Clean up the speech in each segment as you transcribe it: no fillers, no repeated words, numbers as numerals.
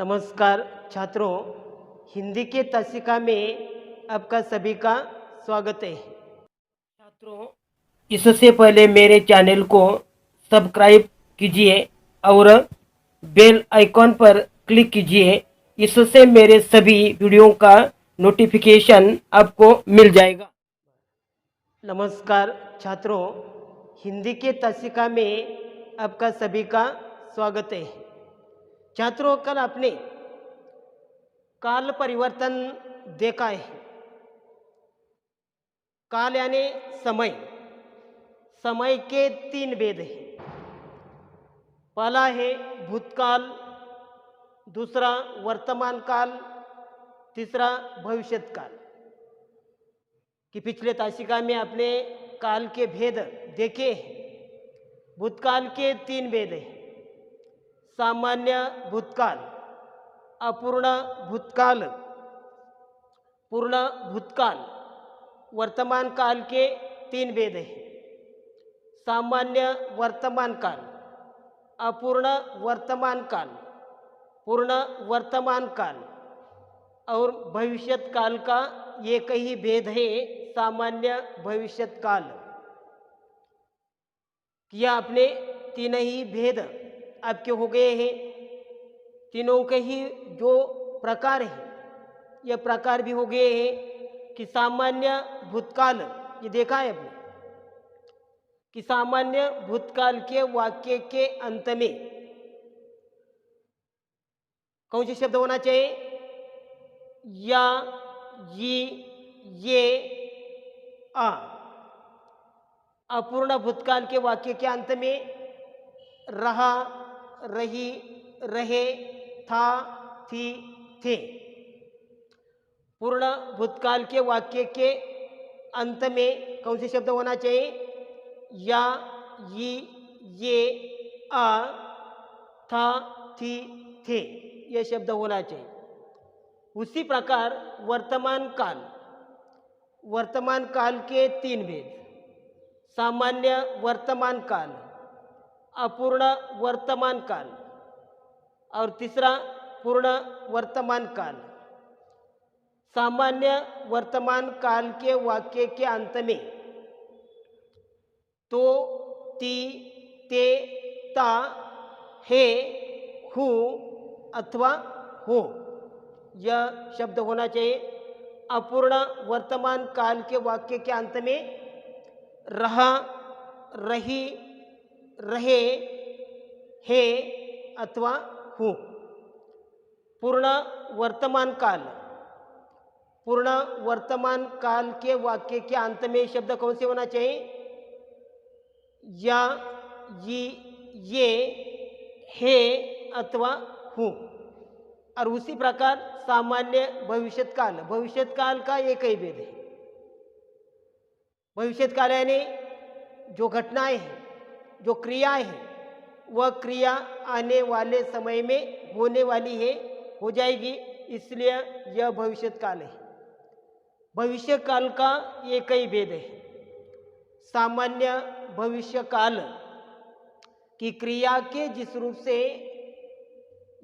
नमस्कार छात्रों, हिंदी के तासिका में आपका सभी का स्वागत है। छात्रों, इससे पहले मेरे चैनल को सब्सक्राइब कीजिए और बेल आइकॉन पर क्लिक कीजिए। इससे मेरे सभी वीडियो का नोटिफिकेशन आपको मिल जाएगा। नमस्कार छात्रों, हिंदी के तासिका में आपका सभी का स्वागत है। छात्रों, कल आपने काल परिवर्तन देखा है। काल यानी समय। समय के तीन भेद हैं। पहला है भूतकाल, दूसरा वर्तमान काल, तीसरा भविष्यत काल। कि पिछले तासिका में आपने काल के भेद देखे हैं। भूतकाल के तीन भेद हैं। सामान्य भूतकाल, अपूर्ण भूतकाल, पूर्ण भूतकाल। वर्तमान काल के तीन भेद हैं। सामान्य वर्तमान काल, अपूर्ण वर्तमान काल, पूर्ण वर्तमान काल और भविष्यत काल का एक ही भेद है, सामान्य भविष्यत काल। यह आपने तीन ही भेद आपके हो गए हैं। तीनों के ही जो प्रकार हैं, यह प्रकार भी हो गए हैं। कि सामान्य भूतकाल, ये देखा है आपने कि सामान्य भूतकाल के वाक्य के अंत में कौन से शब्द होना चाहिए? या, ये, आ। अपूर्ण भूतकाल के वाक्य के अंत में रहा, रही, रहे, था, थी, थे। पूर्ण भूतकाल के वाक्य के अंत में कौन से शब्द होना चाहिए? या, ये, आ, था, थी, थे, ये शब्द होना चाहिए। उसी प्रकार वर्तमान काल, वर्तमान काल के तीन भेद। सामान्य वर्तमान काल, अपूर्ण वर्तमान काल और तीसरा पूर्ण वर्तमान काल। सामान्य वर्तमान काल के वाक्य के अंत में तो, ती, ते, ता, हे, हूँ अथवा हो, यह शब्द होना चाहिए। अपूर्ण वर्तमान काल के वाक्य के अंत में रहा, रही, रहे, हे अथवा हूँ। पूर्ण वर्तमान काल, पूर्ण वर्तमान काल के वाक्य के अंत में शब्द कौन से होना चाहिए? या, ये, हे अथवा हूँ। और उसी प्रकार सामान्य भविष्यत काल, भविष्यत काल का एक ही भेद है। भविष्यत काल यानी जो घटनाएं हैं, जो क्रियाएं हैं, वह क्रिया आने वाले समय में होने वाली है, हो जाएगी, इसलिए यह भविष्यत काल है। भविष्य काल का एक ही भेद है। सामान्य भविष्य काल की क्रिया के जिस रूप से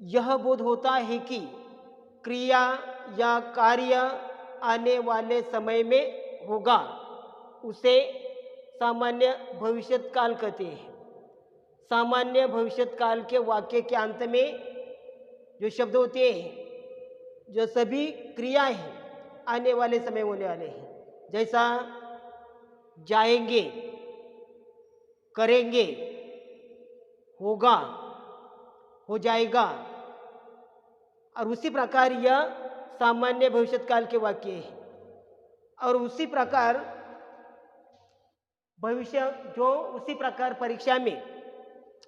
यह बोध होता है कि क्रिया या कार्य आने वाले समय में होगा, उसे सामान्य भविष्यत काल कहते हैं। सामान्य भविष्यत काल के वाक्य के अंत में जो शब्द होते हैं, जो सभी क्रियाएं हैं, आने वाले समय होने वाले हैं। जैसा जाएंगे, करेंगे, होगा, हो जाएगा। और उसी प्रकार यह सामान्य भविष्यत काल के वाक्य है। और उसी प्रकार भविष्य, जो उसी प्रकार परीक्षा में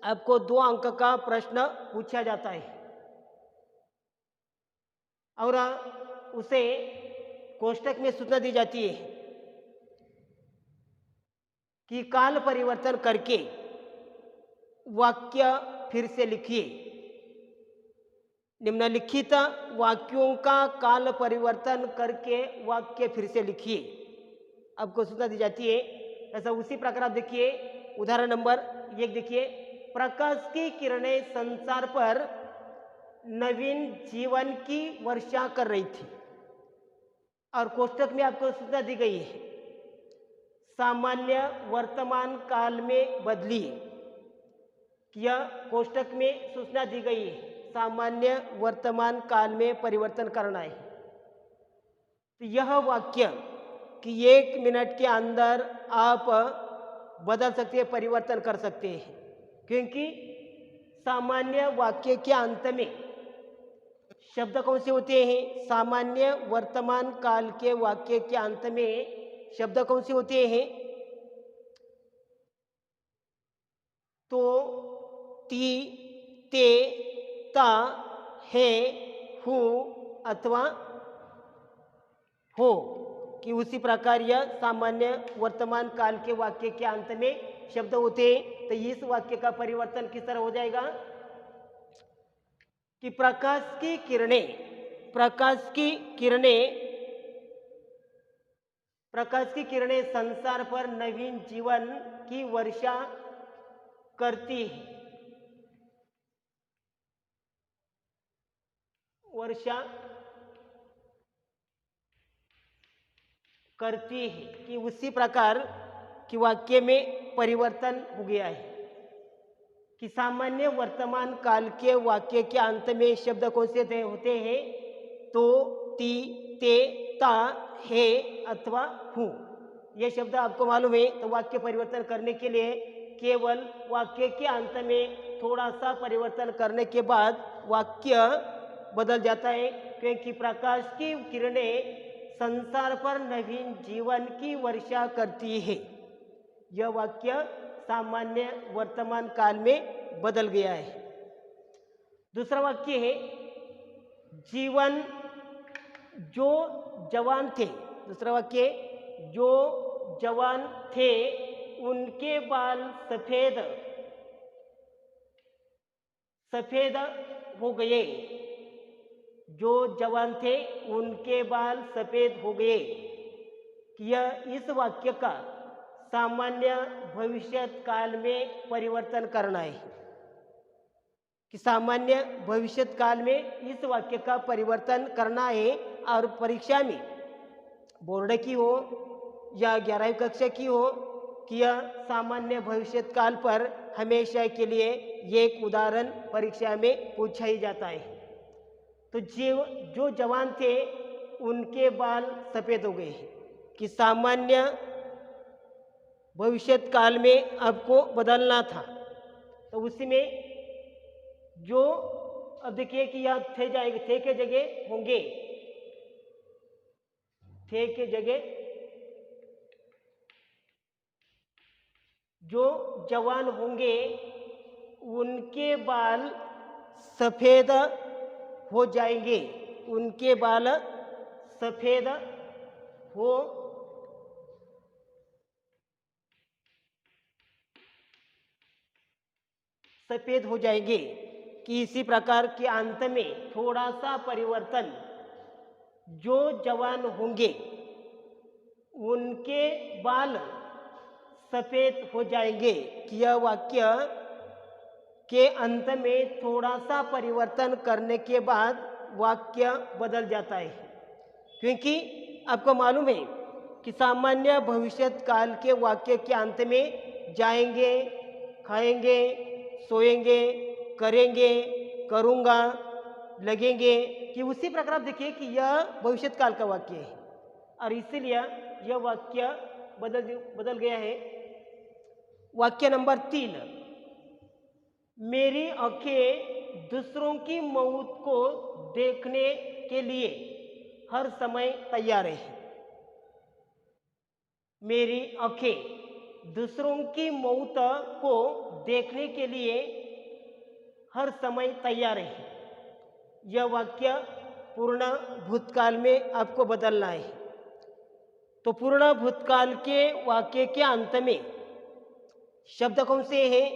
आपको 2 अंक का प्रश्न पूछा जाता है और उसे कोष्टक में सूचना दी जाती है कि काल परिवर्तन करके वाक्य फिर से लिखिए। निम्नलिखित वाक्यों का काल परिवर्तन करके वाक्य फिर से लिखिए, आपको सूचना दी जाती है। ऐसा उसी प्रकार आप देखिए, उदाहरण नंबर 1 देखिए। प्रकाश की किरणें संसार पर नवीन जीवन की वर्षा कर रही थी। और कोष्टक में आपको सूचना दी गई है, सामान्य वर्तमान काल में बदली। यह कोष्टक में सूचना दी गई है, सामान्य वर्तमान काल में परिवर्तन करना है। तो यह वाक्य कि 1 मिनट के अंदर आप बदल सकते हैं, परिवर्तन कर सकते हैं, क्योंकि सामान्य वाक्य के अंत में शब्द कौन से होते हैं? सामान्य वर्तमान काल के वाक्य के अंत में शब्द कौन से होते हैं? तो, ती, ते, ता, है, हु अथवा हो। कि उसी प्रकार यह सामान्य वर्तमान काल के वाक्य के अंत में शब्द होते हैं। तो इस वाक्य का परिवर्तन किस तरह हो जाएगा कि प्रकाश की किरणें संसार पर नवीन जीवन की वर्षा करती है। कि उसी प्रकार कि वाक्य में परिवर्तन हो गया है कि सामान्य वर्तमान काल के वाक्य के अंत में शब्द कौन से होते हैं? तो, ती, ते, ता, है अथवा हूँ। ये शब्द आपको मालूम है। तो वाक्य परिवर्तन करने के लिए केवल वाक्य के अंत में थोड़ा सा परिवर्तन करने के बाद वाक्य बदल जाता है, क्योंकि प्रकाश की किरणें संसार पर नवीन जीवन की वर्षा करती है। यह वाक्य सामान्य वर्तमान काल में बदल गया है। दूसरा वाक्य है, जीवन जो जवान थे। दूसरा वाक्य, जो जवान थे उनके बाल सफेद हो गए। जो जवान थे उनके बाल सफेद हो गए। यह इस वाक्य का सामान्य भविष्य काल में परिवर्तन करना है कि सामान्य भविष्य काल में इस वाक्य का परिवर्तन करना है। और परीक्षा में बोर्ड की हो या 11वीं कक्षा की हो कि यह सामान्य भविष्य काल पर हमेशा के लिए एक उदाहरण परीक्षा में पूछा ही जाता है। तो जो जवान थे उनके बाल सफ़ेद हो गए कि सामान्य भविष्य काल में आपको बदलना था। तो उसमें जो, अब देखिए कि यहाँ थे जाएंगे, थे के जगह होंगे, थे के जगह जो जवान होंगे उनके बाल सफ़ेद हो जाएंगे। उनके बाल सफ़ेद हो जाएंगे कि इसी प्रकार के अंत में थोड़ा सा परिवर्तन, जो जवान होंगे उनके बाल सफ़ेद हो जाएंगे कि यह वाक्य के अंत में थोड़ा सा परिवर्तन करने के बाद वाक्य बदल जाता है, क्योंकि आपको मालूम है कि सामान्य भविष्य काल के वाक्य के अंत में जाएंगे, खाएंगे, सोएंगे, करेंगे, करूँगा, लगेंगे, कि उसी प्रकार आप देखिए कि यह भविष्य काल का वाक्य है और इसीलिए यह वाक्य बदल गया है। वाक्य नंबर 3, मेरी आंखें दूसरों की मौत को देखने के लिए हर समय तैयार है। मेरी आंखें दूसरों की मौत को देखने के लिए हर समय तैयार है। यह वाक्य पूर्ण भूतकाल में आपको बदलना है। तो पूर्ण भूतकाल के वाक्य के अंत में शब्द कौन से हैं?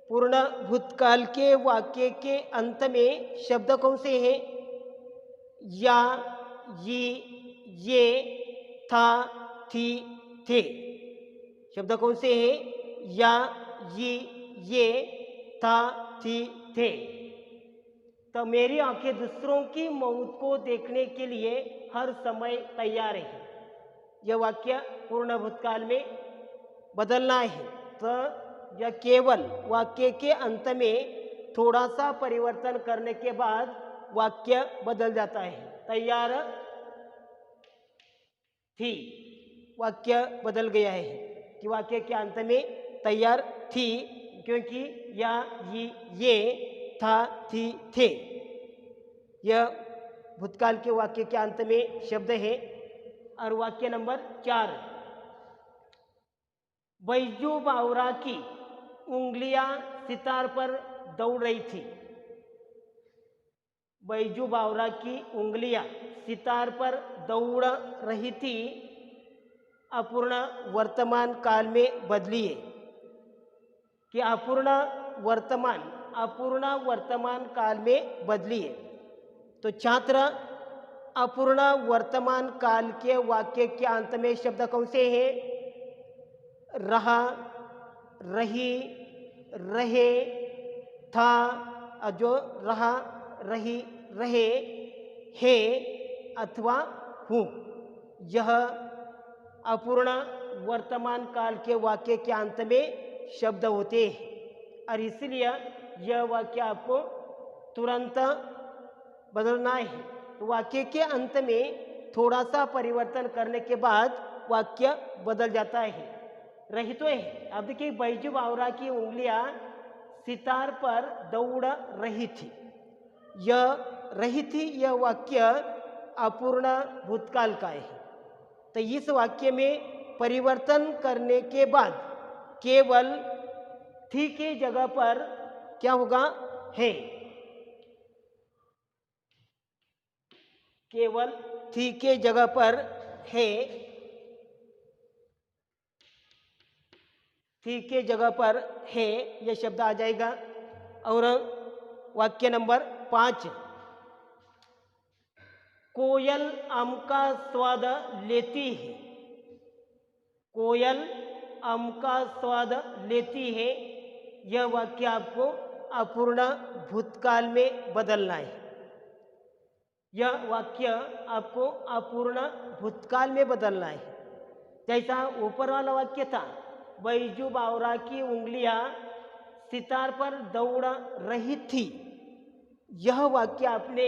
पूर्ण भूतकाल के वाक्य के अंत में शब्द कौन से हैं? या, ये, था, थी, थे। शब्द कौन से हैं? या, ये, था, थी, थे। तो मेरी आंखें दूसरों की मौत को देखने के लिए हर समय तैयार है। यह वाक्य पूर्ण भूतकाल में बदलना है। तो यह केवल वाक्य के अंत में थोड़ा सा परिवर्तन करने के बाद वाक्य बदल जाता है। तैयार थी, वाक्य बदल गया है कि वाक्य के अंत में तैयार थी, क्योंकि या ये था, थी, थे, यह भूतकाल के वाक्य के अंत में शब्द है। और वाक्य नंबर 4, बैजू बावरा की उंगलियां सितार पर दौड़ रही थी। बैजू बावरा की उंगलियां सितार पर दौड़ रही थी अपूर्ण वर्तमान काल में बदली है कि अपूर्ण वर्तमान काल में बदली है। तो छात्र, अपूर्ण वर्तमान काल के वाक्य के अंत में शब्द कौन से हैं? रहा, रही, रहे, था, जो रहा, रही, रहे, है अथवा हूँ, यह अपूर्ण वर्तमान काल के वाक्य के अंत में शब्द होते हैं। और इसलिए यह वाक्य आपको तुरंत बदलना है। तो वाक्य के अंत में थोड़ा सा परिवर्तन करने के बाद वाक्य बदल जाता है। रही तो है, अब देखिए, बैजू बावरा की उंगलियां सितार पर दौड़ रही थी। यह रही थी, यह वाक्य अपूर्ण भूतकाल का है। तो इस वाक्य में परिवर्तन करने के बाद केवल थी के जगह पर क्या होगा? है। केवल थी के जगह पर है, थी के जगह पर है, यह शब्द आ जाएगा। और वाक्य नंबर 5, कोयल आम का स्वाद लेती है। कोयल आम का स्वाद लेती है, यह वाक्य आपको अपूर्ण भूतकाल में बदलना है। यह वाक्य आपको अपूर्ण भूतकाल में बदलना है। जैसा ऊपर वाला वाक्य था, बैजू बावरा की उंगलियां सितार पर दौड़ रही थी, यह वाक्य आपने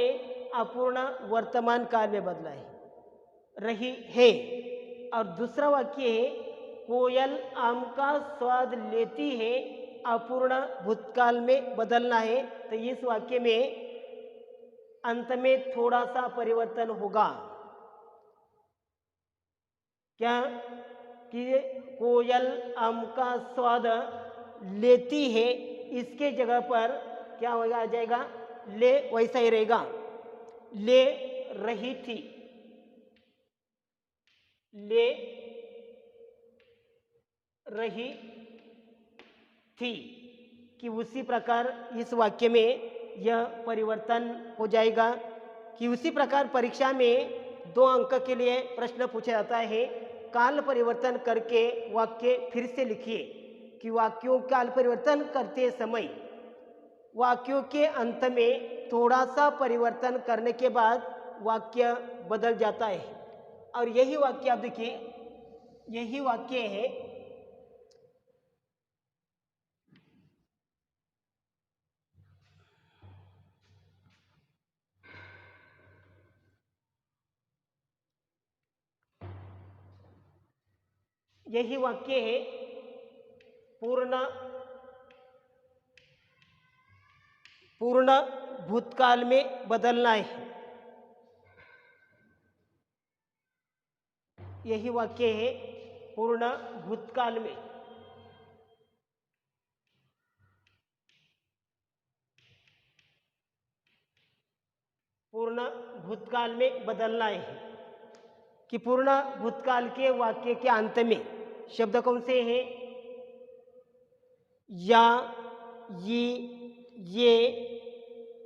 अपूर्ण वर्तमान काल में बदला है, रही है। और दूसरा वाक्य है, कोयल आम का स्वाद लेती है, अपूर्ण भूतकाल में बदलना है। तो इस वाक्य में अंत में थोड़ा सा परिवर्तन होगा। क्या? कि कोयल आम का स्वाद लेती है, इसके जगह पर क्या होगा? आ जाएगा ले, वैसा ही रहेगा, ले रही थी, ले रही थी, कि उसी प्रकार इस वाक्य में यह परिवर्तन हो जाएगा। कि उसी प्रकार परीक्षा में 2 अंक के लिए प्रश्न पूछा जाता है, काल परिवर्तन करके वाक्य फिर से लिखिए। कि वाक्यों काल परिवर्तन करते समय वाक्यों के अंत में थोड़ा सा परिवर्तन करने के बाद वाक्य बदल जाता है। और यही वाक्य आप देखिए, यही वाक्य है, यही वाक्य है, पूर्ण भूतकाल में बदलना है। यही वाक्य है, पूर्ण भूतकाल में बदलना है। कि पूर्ण भूतकाल के वाक्य के अंत में शब्द कौन से हैं? या, ये,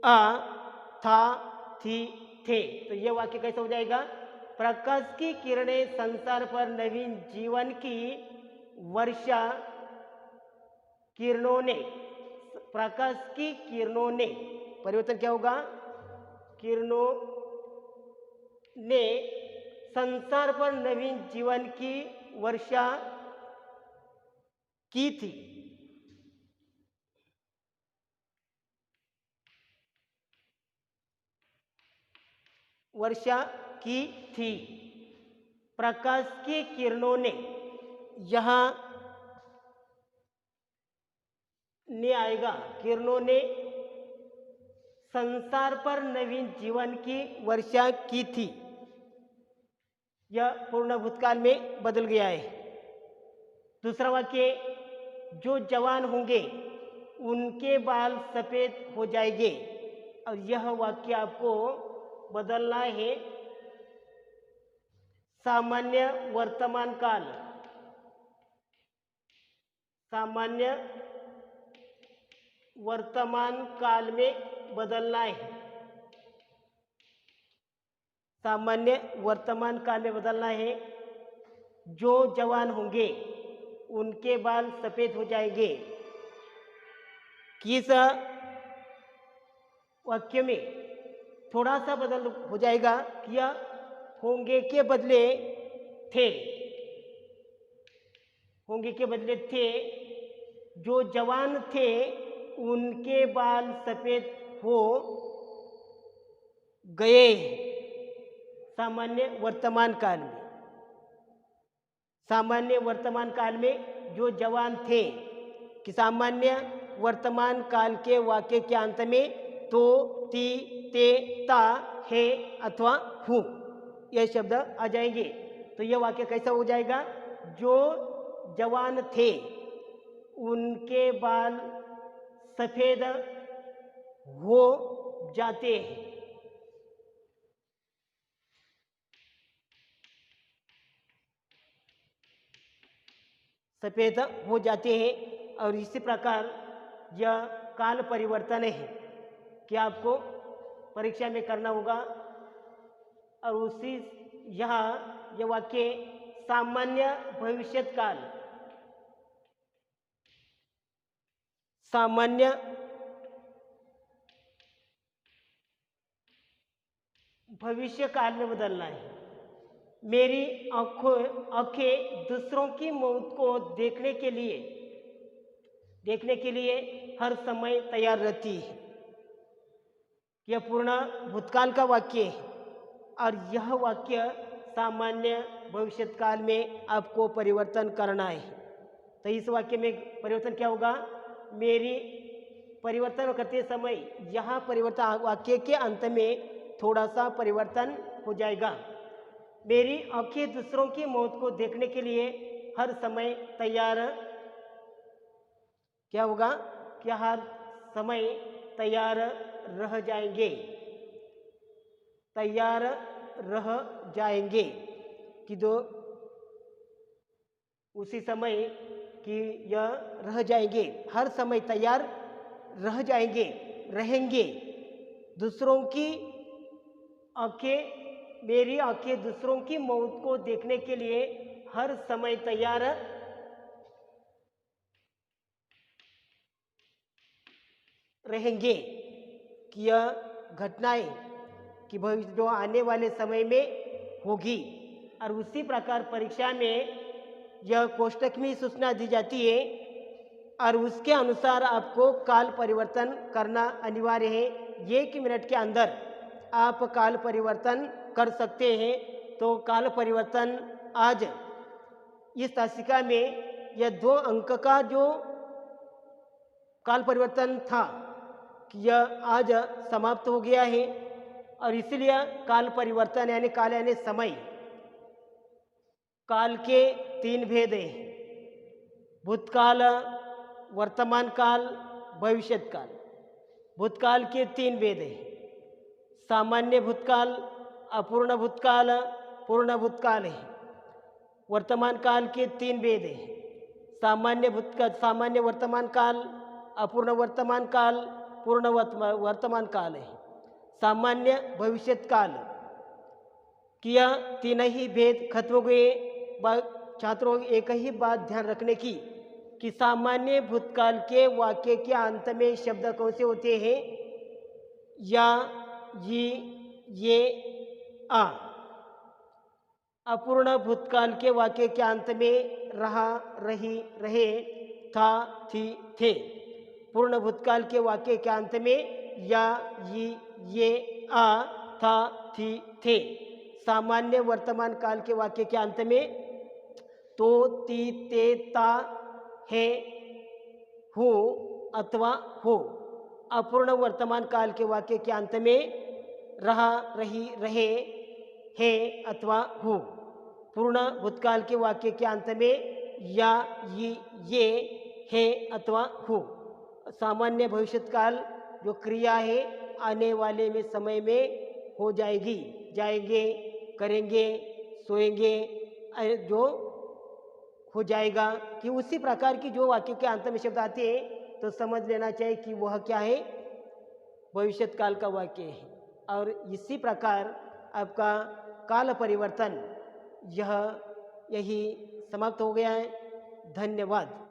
आ, था, थी, थे। तो यह वाक्य कैसा हो जाएगा? प्रकाश की किरणें संसार पर नवीन जीवन की वर्षा किरणों ने, प्रकाश की किरणों ने परिवर्तन क्या होगा? किरणों ने संसार पर नवीन जीवन की वर्षा की थी। वर्षा की थी। प्रकाश की किरणों ने, यहाँ ने आएगा, किरणों ने संसार पर नवीन जीवन की वर्षा की थी। यह पूर्ण भूतकाल में बदल गया है। दूसरा वाक्य, जो जवान होंगे उनके बाल सफेद हो जाएंगे। और यह वाक्य आपको बदलना है सामान्य वर्तमान काल, सामान्य वर्तमान काल में बदलना है। सामान्य वर्तमान काल में बदलना है। जो जवान होंगे उनके बाल सफेद हो जाएंगे। किस वाक्य में थोड़ा सा बदल हो जाएगा? क्या होंगे के बदले थे, होंगे के बदले थे। जो जवान थे उनके बाल सफेद हो गए। सामान्य वर्तमान काल में, सामान्य वर्तमान काल में जो जवान थे, कि सामान्य वर्तमान काल के वाक्य के अंत में तो, ती, ते, ता, है अथवा हूँ यह शब्द आ जाएंगे। तो यह वाक्य कैसा हो जाएगा? जो जवान थे उनके बाल सफेद हो जाते हैं। सफेद हो जाते हैं। और इसी प्रकार यह काल परिवर्तन है कि आपको परीक्षा में करना होगा। और उसी यहाँ यह वाक्य सामान्य भविष्यत काल, सामान्य भविष्य काल में बदलना है। मेरी आंखें दूसरों की मौत को देखने के लिए हर समय तैयार रहती है। यह पूर्ण भूतकाल का वाक्य है। और यह वाक्य सामान्य भविष्यत काल में आपको परिवर्तन करना है। तो इस वाक्य में परिवर्तन क्या होगा? मेरी परिवर्तन करते समय यहाँ परिवर्तन वाक्य के अंत में थोड़ा सा परिवर्तन हो जाएगा। मेरी आंखें दूसरों की मौत को देखने के लिए हर समय तैयार, क्या होगा? क्या हर समय तैयार रह जाएंगे, तैयार रह जाएंगे। कि दो उसी समय कि यह रह जाएंगे, हर समय तैयार रह जाएंगे, रहेंगे। दूसरों की आंखें, मेरी आंखें दूसरों की मौत को देखने के लिए हर समय तैयार रहेंगे। कि यह घटनाएं कि भविष्य जो आने वाले समय में होगी। और उसी प्रकार परीक्षा में यह कोष्टक में सूचना दी जाती है और उसके अनुसार आपको काल परिवर्तन करना अनिवार्य है। 1 मिनट के अंदर आप काल परिवर्तन कर सकते हैं। तो काल परिवर्तन आज इस तासिका में यह 2 अंक का जो काल परिवर्तन था कि यह आज समाप्त हो गया है। और इसलिए काल परिवर्तन यानी काल यानी समय, काल के 3 भेद हैं: भूतकाल, वर्तमान काल, भविष्यत काल। भूतकाल के 3 भेद हैं: सामान्य भूतकाल, अपूर्ण भूतकाल, पूर्ण भूतकाल है। वर्तमान काल के 3 भेद हैं: सामान्य भूतकाल, सामान्य वर्तमान काल, अपूर्ण वर्तमान काल, पूर्ण वर्तमान काल है। सामान्य भविष्यत काल कि यह 3 ही भेद खत्म हो गए। छात्रों, एक ही बात ध्यान रखने की कि सामान्य भूतकाल के वाक्य के अंत में शब्द कौन से होते हैं? या, ये, आ। अपूर्ण भूतकाल के वाक्य के अंत में रहा, रही, रहे, था, थी, थे। पूर्ण भूतकाल के वाक्य के अंत में या, ये, आ, था, थी, थे। सामान्य वर्तमान काल के वाक्य के अंत में तो, ती, ते, ता, है, हूँ अथवा हो। अपूर्ण वर्तमान काल के वाक्य के अंत में रहा, रही, रहे, है अथवा हो। पूर्ण भूतकाल के वाक्य के अंत में या, ये, है अथवा हो। सामान्य भविष्यकाल जो क्रिया है आने वाले में समय में हो जाएगी, जाएंगे, करेंगे, सोएंगे, जो हो जाएगा। कि उसी प्रकार की जो वाक्य के अंत में शब्द आते हैं तो समझ लेना चाहिए कि वह क्या है, भविष्यत काल का वाक्य है। और इसी प्रकार आपका काल परिवर्तन यही समाप्त हो गया है। धन्यवाद।